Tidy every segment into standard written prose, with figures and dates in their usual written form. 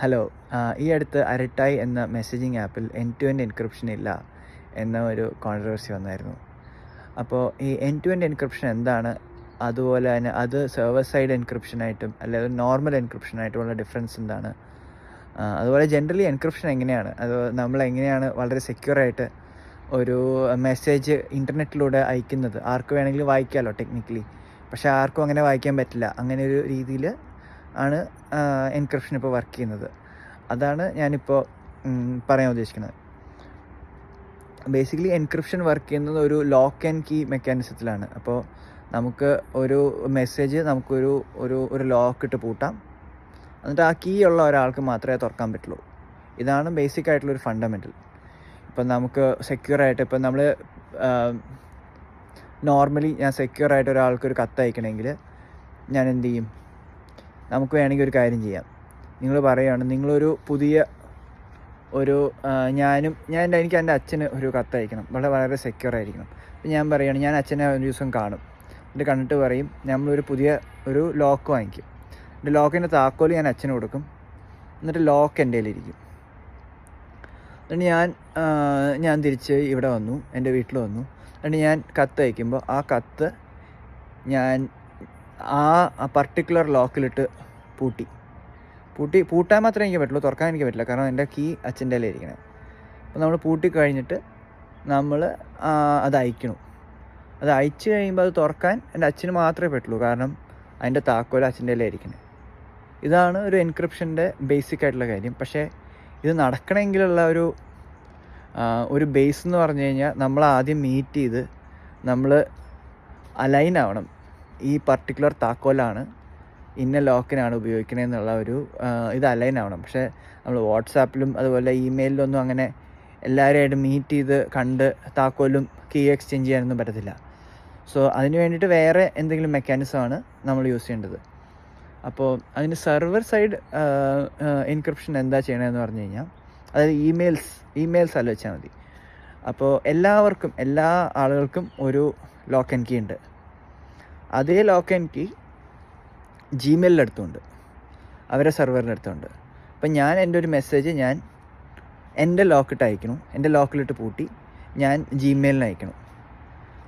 Hello. ഈ അടുത്ത് അരട്ടായി എന്ന മെസ്സേജിങ് ആപ്പിൽ എൻഡ് ടു എൻഡ് എൻക്രിപ്ഷൻ ഇല്ല എന്ന ഒരു കോൺട്രവേഴ്സി വന്നായിരുന്നു. അപ്പോൾ ഈ എൻഡ് ടു എൻഡ് എൻക്രിപ്ഷൻ എന്താണ്, അതുപോലെ തന്നെ അത് സെർവർ സൈഡ് എൻക്രിപ്ഷനായിട്ടും അല്ലെങ്കിൽ നോർമൽ എൻക്രിപ്ഷനായിട്ടുമുള്ള ഡിഫറൻസ് എന്താണ്, അതുപോലെ ജനറലി എൻക്രിപ്ഷൻ എങ്ങനെയാണ്, അത് നമ്മളെങ്ങനെയാണ് വളരെ സെക്യൂറായിട്ട് ഒരു മെസ്സേജ് ഇൻ്റർനെറ്റിലൂടെ അയക്കുന്നത്. ആർക്ക് വേണമെങ്കിലും വായിക്കാമല്ലോ ടെക്നിക്കലി, പക്ഷേ ആർക്കും അങ്ങനെ വായിക്കാൻ പറ്റില്ല. അങ്ങനെ ഒരു രീതിയിൽ ആണ് എൻക്രിപ്ഷൻ ഇപ്പോൾ വർക്ക് ചെയ്യുന്നത്. അതാണ് ഞാനിപ്പോൾ പറയാൻ ഉദ്ദേശിക്കുന്നത്. ബേസിക്കലി എൻക്രിപ്ഷൻ വർക്ക് ചെയ്യുന്നത് ഒരു ലോക്ക് ആൻഡ് കീ മെക്കാനിസത്തിലാണ്. അപ്പോൾ നമുക്ക് ഒരു മെസ്സേജ് നമുക്കൊരു ഒരു ഒരു ലോക്ക് ഇട്ട് പൂട്ടാം, എന്നിട്ട് ആ കീ ഉള്ള ഒരാൾക്ക് മാത്രമേ തുറക്കാൻ പറ്റുള്ളൂ. ഇതാണ് ബേസിക് ആയിട്ടുള്ളൊരു ഫണ്ടമെൻ്റൽ. ഇപ്പം നമുക്ക് സെക്യൂറായിട്ട്, ഇപ്പം നമ്മൾ നോർമലി ഞാൻ സെക്യൂറായിട്ട് ഒരാൾക്കൊരു കത്ത് അയക്കണമെങ്കിൽ ഞാൻ എന്ത് ചെയ്യും? നമുക്ക് വേണമെങ്കിൽ ഒരു കാര്യം ചെയ്യാം. നിങ്ങൾ പറയുകയാണ്, നിങ്ങളൊരു പുതിയ ഒരു എനിക്ക് എൻ്റെ അച്ഛന് ഒരു കത്ത് അയക്കണം, വളരെ സെക്യൂർ ആയിരിക്കണം. അപ്പം ഞാൻ പറയുകയാണ്, ഞാൻ അച്ഛനെ ഒരു ദിവസം കാണും, എന്നിട്ട് കണ്ടിട്ട് പറയും നമ്മളൊരു പുതിയ ഒരു ലോക്ക് വാങ്ങിക്കും. എൻ്റെ ലോക്കിൻ്റെ താക്കോൽ ഞാൻ അച്ഛന് കൊടുക്കും, എന്നിട്ട് ലോക്ക് എൻ്റെ കയ്യിലിരിക്കും. എന്നിട്ട് ഞാൻ തിരിച്ച് ഇവിടെ വന്നു, എൻ്റെ വീട്ടിൽ വന്നു. എന്നിട്ട് ഞാൻ കത്ത് അയക്കുമ്പോൾ ആ കത്ത് ഞാൻ ആ പർട്ടിക്കുലർ ലോക്കിലിട്ട് പൂട്ടാൻ മാത്രമേ എനിക്ക് പറ്റുള്ളൂ, തുറക്കാൻ എനിക്ക് പറ്റില്ല. കാരണം എൻ്റെ കീ അച്ഛൻ്റെ കയ്യിലിരിക്കണേ. അപ്പോൾ നമ്മൾ പൂട്ടിക്കഴിഞ്ഞിട്ട് നമ്മൾ അത് അയക്കണം. അത് അയച്ചു കഴിയുമ്പോൾ അത് തുറക്കാൻ എൻ്റെ അച്ഛന് മാത്രമേ പറ്റുള്ളൂ, കാരണം അതിൻ്റെ താക്കോൽ അച്ഛൻ്റെ കയ്യിലിരിക്കണേ. ഇതാണ് ഒരു എൻക്രിപ്ഷൻ്റെ ബേസിക് ആയിട്ടുള്ള കാര്യം. പക്ഷേ ഇത് നടക്കണമെങ്കിലുള്ള ഒരു ബേസ് എന്ന് പറഞ്ഞു കഴിഞ്ഞാൽ നമ്മൾ ആദ്യം മീറ്റ് ചെയ്ത് നമ്മൾ അലൈൻ ആവണം. ഈ പർട്ടിക്കുലർ താക്കോലാണ് ഇന്ന ലോക്കിനാണ് ഉപയോഗിക്കണതെന്നുള്ള ഇത് അലൈൻ ആവണം. പക്ഷേ നമ്മൾ വാട്സാപ്പിലും അതുപോലെ ഇമെയിലിലൊന്നും അങ്ങനെ എല്ലാവരുമായിട്ട് മീറ്റ് ചെയ്ത് കണ്ട് താക്കോലും കീ എക്സ്ചേഞ്ച് ചെയ്യാനൊന്നും പറ്റത്തില്ല. സോ അതിന് വേണ്ടിയിട്ട് വേറെ എന്തെങ്കിലും മെക്കാനിസമാണ് നമ്മൾ യൂസ് ചെയ്യേണ്ടത്. അപ്പോൾ അതിന് സെർവർ സൈഡ് എൻക്രിപ്ഷൻ എന്താ ചെയ്യണമെന്ന് പറഞ്ഞു കഴിഞ്ഞാൽ, അതായത് ഇമെയിൽസ് ആലോചിച്ചാൽ മതി. അപ്പോൾ എല്ലാ ആളുകൾക്കും ഒരു ലോക്ക് ആൻഡ് കീ ഉണ്ട്. അതേ ലോക്ക് ആൻഡ് കീ ജിമെയിലിൻ്റെ അടുത്തുണ്ട്, അവരെ സെർവറിൻ്റെ അടുത്തുണ്ട്. അപ്പം ഞാൻ എൻ്റെ ഒരു മെസ്സേജ് ഞാൻ എൻ്റെ ലോക്കിട്ട് അയക്കണം, എൻ്റെ ലോക്കിലിട്ട് പൂട്ടി ഞാൻ ജിമെയിലിന് അയക്കണം.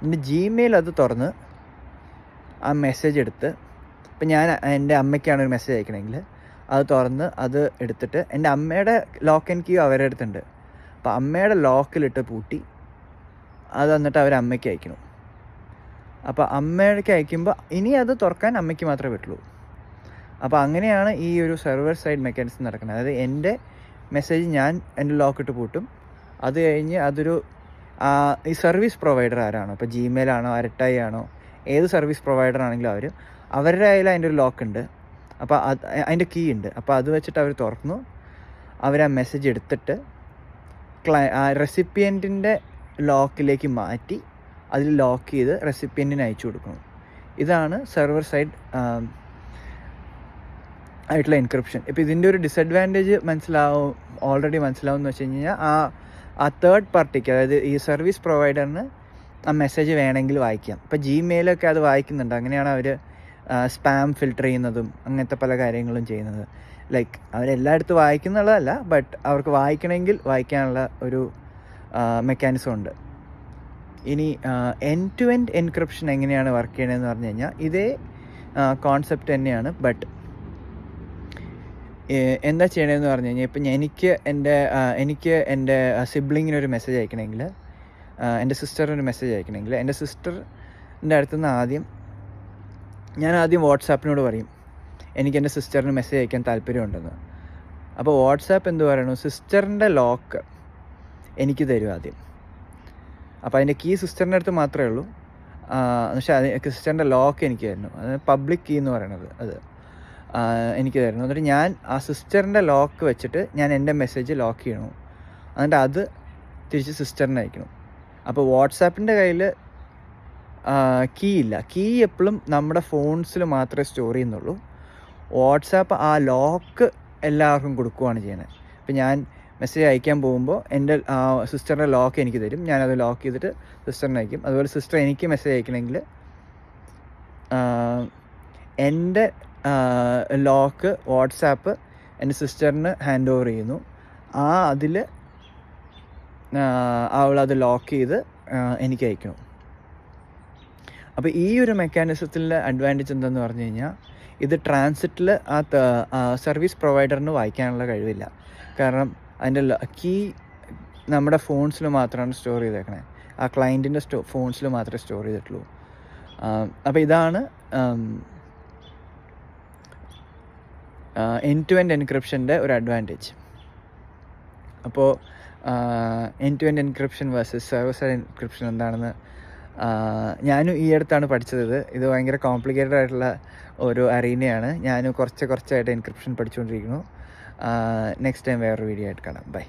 എന്നിട്ട് ജിമെയിൽ അത് തുറന്ന് ആ മെസ്സേജ് എടുത്ത്, ഇപ്പം ഞാൻ എൻ്റെ അമ്മയ്ക്കാണ് ഒരു മെസ്സേജ് അയക്കണമെങ്കിൽ അത് തുറന്ന് അത് എടുത്തിട്ട് എൻ്റെ അമ്മയുടെ ലോക്ക് ആൻഡ് കീ അവരുടെ അടുത്തുണ്ട്. അപ്പോൾ അമ്മയുടെ ലോക്കിലിട്ട് പൂട്ടി അത് എന്നിട്ട് അമ്മയ്ക്ക് അയക്കണം. അപ്പോൾ അമ്മയ്ക്ക് അയക്കുമ്പോൾ ഇനി അത് തുറക്കാൻ അമ്മയ്ക്ക് മാത്രമേ പറ്റുള്ളൂ. അപ്പോൾ അങ്ങനെയാണ് ഈ ഒരു സെർവർ സൈഡ് മെക്കാനിസം നടക്കുന്നത്. അതായത് എൻ്റെ മെസ്സേജ് ഞാൻ എൻ്റെ ലോക്കിട്ട് പൂട്ടും, അത് കഴിഞ്ഞ് ഈ സർവീസ് പ്രൊവൈഡർ ആരാണോ, ഇപ്പോൾ ജിമെയിൽ ആണോ അരട്ടായി ആണോ ഏത് സർവീസ് പ്രൊവൈഡർ ആണെങ്കിലും അവരുടെ കയ്യിൽ അതിൻ്റെ ഒരു ലോക്കുണ്ട്. അപ്പോൾ അതിൻ്റെ കീ ഉണ്ട്. അപ്പോൾ അത് വെച്ചിട്ട് അവർ തുറന്നു, അവർ ആ മെസ്സേജ് എടുത്തിട്ട് റെസിപ്പിയൻറ്റിൻ്റെ ലോക്കിലേക്ക് മാറ്റി അതിൽ ലോക്ക് ചെയ്ത് റെസിപ്പിയൻറ്റിന് അയച്ചു കൊടുക്കണം. ഇതാണ് സെർവർ സൈഡ് ആയിട്ടുള്ള എൻക്രിപ്ഷൻ. ഇപ്പോൾ ഇതിൻ്റെ ഒരു ഡിസഡ്വാൻറ്റേജ് ഓൾറെഡി മനസ്സിലാവും എന്ന് വെച്ച് കഴിഞ്ഞാൽ ആ തേർഡ് പാർട്ടിക്ക്, അതായത് ഈ സർവീസ് പ്രൊവൈഡറിന് ആ മെസ്സേജ് വേണമെങ്കിൽ വായിക്കാം. ഇപ്പോൾ ജിമെയിലൊക്കെ അത് വായിക്കുന്നുണ്ട്. അങ്ങനെയാണ് അവർ സ്പാം ഫിൽട്ടർ ചെയ്യുന്നതും അങ്ങനത്തെ പല കാര്യങ്ങളും ചെയ്യുന്നത്. ലൈക്ക് അവരെല്ലായിടത്തും വായിക്കുന്നുള്ളതല്ല, ബട്ട് അവർക്ക് വായിക്കണമെങ്കിൽ വായിക്കാനുള്ള ഒരു മെക്കാനിസം ഉണ്ട്. ഇനി എൻഡ് ടു എൻഡ് എൻക്രിപ്ഷൻ എങ്ങനെയാണ് വർക്ക് ചെയ്യണതെന്ന് പറഞ്ഞു കഴിഞ്ഞാൽ ഇതേ കോൺസെപ്റ്റ് തന്നെയാണ്. ബട്ട് എന്താ ചെയ്യണമെന്ന് പറഞ്ഞു കഴിഞ്ഞാൽ, ഇപ്പം എനിക്ക് എൻ്റെ സിബ്ലിങ്ങിനൊരു മെസ്സേജ് അയക്കണമെങ്കിൽ, എൻ്റെ സിസ്റ്ററിനൊരു മെസ്സേജ് അയക്കണമെങ്കിൽ, എൻ്റെ സിസ്റ്ററിൻ്റെ അടുത്തുനിന്ന് ഞാൻ ആദ്യം വാട്സാപ്പിനോട് പറയും എനിക്ക് എൻ്റെ സിസ്റ്ററിന് മെസ്സേജ് അയക്കാൻ താല്പര്യമുണ്ടെന്ന്. അപ്പോൾ വാട്സാപ്പ് എന്ത് പറയണു, സിസ്റ്ററിൻ്റെ ലോക്ക് എനിക്ക് തരും ആദ്യം. അപ്പോൾ അതിൻ്റെ കീ സിസ്റ്ററിൻ്റെ അടുത്ത് മാത്രമേ ഉള്ളൂ, പക്ഷേ സിസ്റ്ററിൻ്റെ ലോക്ക് എനിക്ക് തരുന്നു. അതായത് പബ്ലിക് കീ എന്ന് പറയണത് അത് എനിക്ക് തരുന്നു. എന്നിട്ട് ഞാൻ ആ സിസ്റ്ററിൻ്റെ ലോക്ക് വെച്ചിട്ട് ഞാൻ എൻ്റെ മെസ്സേജ് ലോക്ക് ചെയ്യണം, എന്നിട്ട് അത് തിരിച്ച് സിസ്റ്ററിന് അയക്കണം. അപ്പോൾ വാട്സാപ്പിൻ്റെ കയ്യിൽ കീ ഇല്ല. കീ എപ്പോഴും നമ്മുടെ ഫോൺസിൽ മാത്രമേ സ്റ്റോർ ചെയ്യുന്നുള്ളൂ. വാട്സാപ്പ് ആ ലോക്ക് എല്ലാവർക്കും കൊടുക്കുകയാണ് ചെയ്യുന്നത്. ഇപ്പം ഞാൻ മെസ്സേജ് അയക്കാൻ പോകുമ്പോൾ എൻ്റെ സിസ്റ്ററിൻ്റെ ലോക്ക് എനിക്ക് തരും, ഞാനത് ലോക്ക് ചെയ്തിട്ട് സിസ്റ്ററിന് അയക്കും. അതുപോലെ സിസ്റ്റർ എനിക്ക് മെസ്സേജ് അയക്കണമെങ്കിൽ എൻ്റെ ലോക്ക് വാട്സാപ്പ് എൻ്റെ സിസ്റ്ററിന് ഹാൻഡ് ഓവർ ചെയ്യുന്നു. അതിൽ അവളത് ലോക്ക് ചെയ്ത് എനിക്ക് അയക്കണം. അപ്പോൾ ഈ ഒരു മെക്കാനിസത്തിലെ അഡ്വാൻറ്റേജ് എന്താണെന്ന് പറഞ്ഞു കഴിഞ്ഞാൽ, ഇത് ട്രാൻസിറ്റിൽ സർവീസ് പ്രൊവൈഡറിന് വായിക്കാനുള്ള കഴിവില്ല. കാരണം അതിൻ്റെ കീ നമ്മുടെ ഫോൺസിൽ മാത്രമാണ് സ്റ്റോർ ചെയ്തേക്കണേ. ആ ക്ലയൻറ്റിൻ്റെ ഫോൺസിൽ മാത്രമേ സ്റ്റോർ ചെയ്തിട്ടുള്ളൂ. അപ്പോൾ ഇതാണ് എൻഡ് ടു എൻഡ് എൻക്രിപ്ഷൻ്റെ ഒരു അഡ്വാൻറ്റേജ്. അപ്പോൾ end to end encryption versus server side encryption എന്താണെന്ന് ഞാനും ഈ അടുത്താണ് പഠിച്ചത്. ഇത് ഭയങ്കര കോംപ്ലിക്കേറ്റഡ് ആയിട്ടുള്ള ഒരു അറീനയാണ്. ഞാനും കുറച്ചായിട്ട് എൻക്രിപ്ഷൻ പഠിച്ചുകൊണ്ടിരിക്കുന്നു. നെക്സ്റ്റ് ടൈം വേറൊരു വീഡിയോ ആയിട്ട് കാണാം. ബൈ.